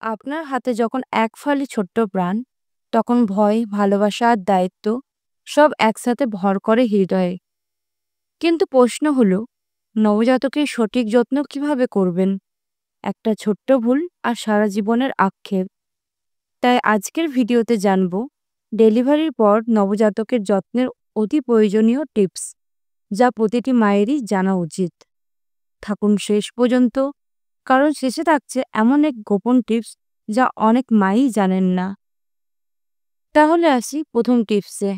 আপনার হাতে যখন এক ফালি ছোট্ট প্রাণ, তখন ভয়, ভালোবাসা আর দায়িত্ব সব একসাথে ভর করে হৃদয়ে। কিন্তু প্রশ্ন হলো, নবজাতকের সঠিক যত্ন কিভাবে করবেন? একটা ছোট্ট ভুল আর সারা জীবনের আক্ষেপ। তাই আজকের ভিডিওতে জানব ডেলিভারির পর নবজাতকের যত্নের অতি প্রয়োজনীয় টিপস, যা প্রতিটি মায়েরই জানা উচিত। থাকুন শেষ পর্যন্ত, কারণ শেষে থাকছে এমন এক গোপন টিপস যা অনেক মাই জানেন না। তাহলে আসি প্রথম টিপসে।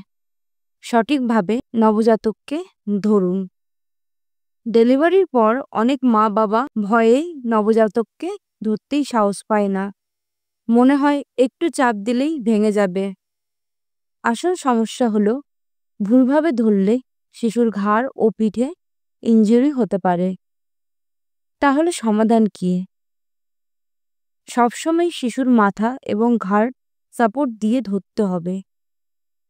সঠিকভাবে নবজাতককে ধরুন। ডেলিভারির পর অনেক মা বাবা ভয়েই নবজাতককে ধরতেই সাহস পায় না। মনে হয় একটু চাপ দিলেই ভেঙে যাবে। আসল সমস্যা হলো, ভুলভাবে ধরলে শিশুর ঘাড় ও পিঠে ইনজুরি হতে পারে। তাহলে সমাধান কি? সবসময় শিশুর মাথা এবং ঘাড় সাপোর্ট দিয়ে ধরতে হবে।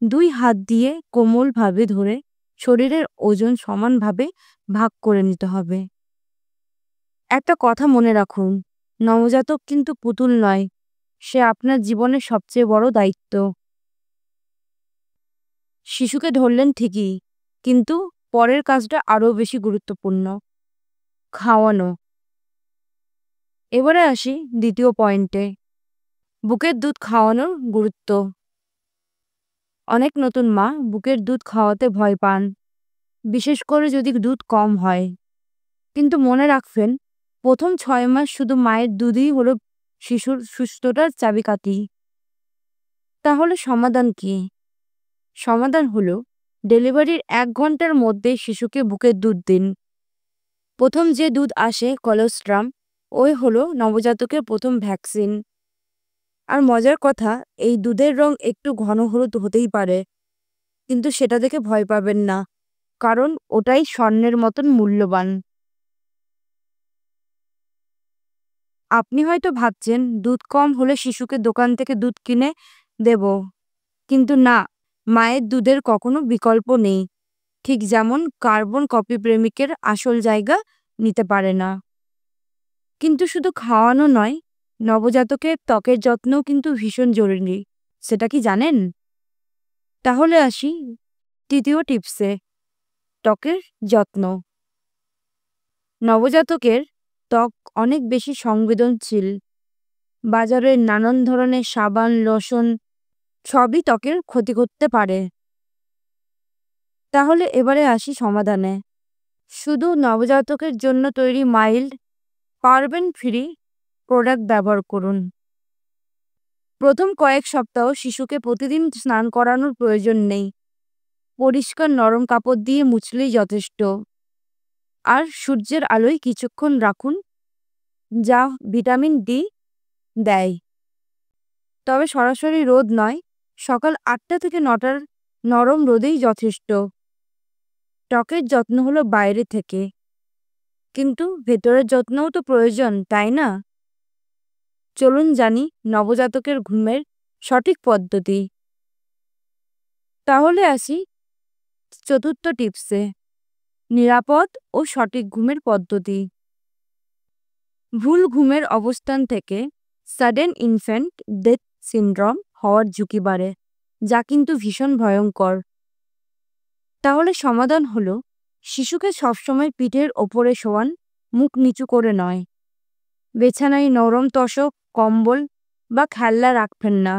দুই হাত দিয়ে কোমলভাবে ধরে শরীরের ওজন সমানভাবে ভাগ করে নিতে হবে। একটা কথা মনে রাখুন, নবজাতক কিন্তু পুতুল নয়, সে আপনার জীবনের সবচেয়ে বড় দায়িত্ব। শিশুকে ধরলেন ঠিকই, কিন্তু পরের কাজটা আরও বেশি গুরুত্বপূর্ণ, খাওয়ানো। এবারে আসি দ্বিতীয় পয়েন্টে, বুকের দুধ খাওয়ানোর গুরুত্ব। অনেক নতুন মা বুকের দুধ খাওয়াতে ভয় পান, বিশেষ করে যদি দুধ কম হয়। কিন্তু মনে রাখবেন, প্রথম 6 মাস শুধু মায়ের দুধই হলো শিশুর সুস্থতার চাবিকাঠি। তাহলে সমাধান কি? সমাধান হলো, ডেলিভারির 1 ঘন্টার মধ্যে শিশুকে বুকের দুধ দিন। প্রথম যে দুধ আসে কলোস্ট্রাম, ওই হলো নবজাতকের প্রথম ভ্যাকসিন। আর মজার কথা, এই দুধের রং একটু ঘন হলুদ হতেই পারে, কিন্তু সেটা দেখে ভয় পাবেন না, কারণ ওটাই স্বর্ণের মতন মূল্যবান। আপনি হয়তো ভাবছেন দুধ কম হলে শিশুকে দোকান থেকে দুধ কিনে দেব, কিন্তু না, মায়ের দুধের কখনো বিকল্প নেই। ঠিক যেমন কার্বন কপি প্রেমিকের আসল জায়গা নিতে পারে না। কিন্তু শুধু খাওয়ানো নয়, নবজাতকের ত্বকের যত্নও কিন্তু ভীষণ জরুরি। সেটা কি জানেন? তাহলে আসি তৃতীয় টিপসে, ত্বকের যত্ন। নবজাতকের ত্বক অনেক বেশি সংবেদনশীল। বাজারের নানান ধরনের সাবান, লোশন সবই ত্বকের ক্ষতি করতে পারে। তাহলে এবারে আসি সমাধানে। শুধু নবজাতকের জন্য তৈরি মাইল্ড, পারবেন ফ্রি প্রোডাক্ট ব্যবহার করুন। প্রথম কয়েক সপ্তাহ শিশুকে প্রতিদিন স্নান করানোর প্রয়োজন নেই। পরিষ্কার নরম কাপড় দিয়ে মুছলেই যথেষ্ট। আর সূর্যের আলোয় কিছুক্ষণ রাখুন, যা ভিটামিন ডি দেয়। তবে সরাসরি রোদ নয়, সকাল 8টা থেকে 9টার নরম রোদেই যথেষ্ট। ত্বকের যত্ন হলো বাইরে থেকে, কিন্তু ভেতরের যত্নও তো প্রয়োজন, তাই না? চলুন জানি নবজাতকের ঘুমের সঠিক পদ্ধতি। তাহলে আসি চতুর্থ টিপসে, নিরাপদ ও সঠিক ঘুমের পদ্ধতি। ভুল ঘুমের অবস্থান থেকে সাডেন ইনফ্যান্ট ডেথ সিনড্রোম হওয়ার ঝুঁকি বাড়ে, যা কিন্তু ভীষণ ভয়ঙ্কর। তাহলে সমাধান হলো, শিশুকে সবসময় পিঠের ওপরে শোয়ান, মুখ নিচু করে নয়। বিছানায় নরম তোশক, কম্বল বা খেলনা রাখবেন না,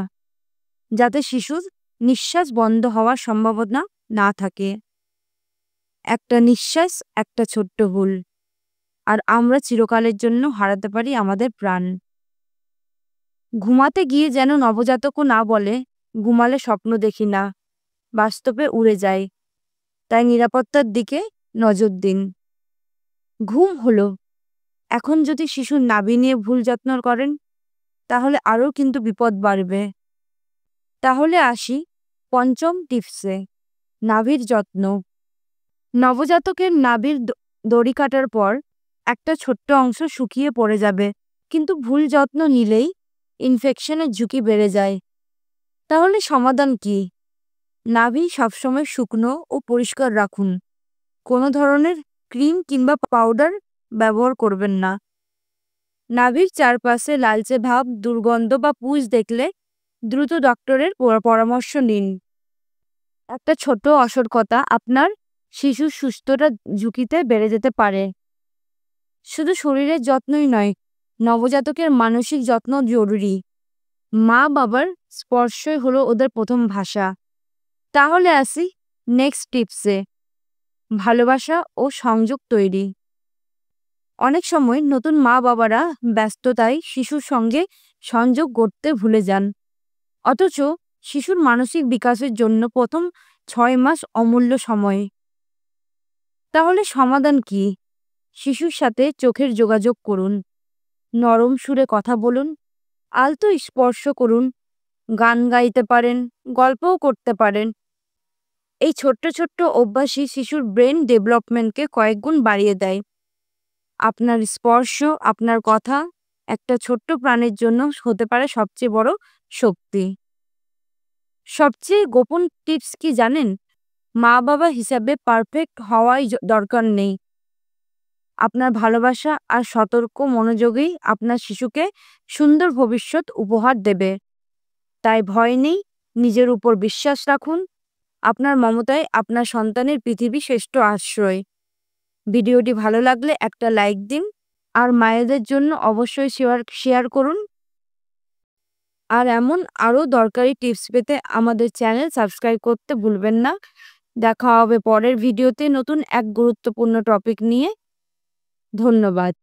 যাতে শিশুর নিঃশ্বাস বন্ধ হওয়ার সম্ভাবনা না থাকে। একটা নিঃশ্বাস, একটা ছোট্ট ভুল, আর আমরা চিরকালের জন্য হারাতে পারি আমাদের প্রাণ। ঘুমাতে গিয়ে যেন নবজাতকও না বলে, ঘুমালে স্বপ্ন দেখি না, বাস্তবে উড়ে যায়। তাই নিরাপত্তার দিকে নজর দিন। ঘুম হলো, এখন যদি শিশুর নাভি নিয়ে ভুল যত্ন করেন, তাহলে আরও কিন্তু বিপদ বাড়বে। তাহলে আসি পঞ্চম টিপসে, নাভির যত্ন। নবজাতকের নাভির দড়ি কাটার পর একটা ছোট্ট অংশ শুকিয়ে পড়ে যাবে, কিন্তু ভুল যত্ন নিলেই ইনফেকশনের ঝুঁকি বেড়ে যায়। তাহলে সমাধান কি? নাভি সবসময় শুকনো ও পরিষ্কার রাখুন। কোনো ধরনের ক্রিম কিংবা পাউডার ব্যবহার করবেন না। নাভির চারপাশে লালচে ভাব, দুর্গন্ধ বা পুঁজ দেখলে দ্রুত ডক্টরের পরামর্শ নিন। একটা ছোট অসতর্কতা আপনার শিশুর সুস্থতা ঝুঁকিতে বেড়ে যেতে পারে। শুধু শরীরের যত্নই নয়, নবজাতকের মানসিক যত্ন জরুরি। মা বাবার স্পর্শই হলো ওদের প্রথম ভাষা। তাহলে আসি নেক্সট টিপসে, ভালোবাসা ও সংযোগ তৈরি। অনেক সময় নতুন মা বাবারা ব্যস্ততায় শিশুর সঙ্গে সংযোগ গড়তে ভুলে যান, অথচ শিশুর মানসিক বিকাশের জন্য প্রথম 6 মাস অমূল্য সময়। তাহলে সমাধান কি? শিশুর সাথে চোখের যোগাযোগ করুন, নরম সুরে কথা বলুন, আলতো স্পর্শ করুন, গান গাইতে পারেন, গল্পও করতে পারেন। এই ছোট্ট ছোট্ট অভ্যাসই শিশুর ব্রেন ডেভেলপমেন্টকে কয়েক গুণ বাড়িয়ে দেয়। আপনার স্পর্শ, আপনার কথা একটা ছোট্ট প্রাণীর জন্য হতে পারে সবচেয়ে বড় শক্তি। সবচেয়ে গোপন টিপস কি জানেন? মা বাবা হিসাবে পারফেক্ট হওয়াই দরকার নেই। আপনার ভালোবাসা আর সতর্ক মনোযোগই আপনার শিশুকে সুন্দর ভবিষ্যৎ উপহার দেবে। তাই ভয় নেই, নিজের উপর বিশ্বাস রাখুন। আপনার মমতায় আপনার সন্তানের পৃথিবী শ্রেষ্ঠ আশ্রয়। ভিডিওটি ভালো লাগলে একটা লাইক দিন, আর মায়েদের জন্য অবশ্যই শেয়ার করুন। আর এমন আরও দরকারি টিপস পেতে আমাদের চ্যানেল সাবস্ক্রাইব করতে ভুলবেন না। দেখা হবে পরের ভিডিওতে নতুন এক গুরুত্বপূর্ণ টপিক নিয়ে। ধন্যবাদ।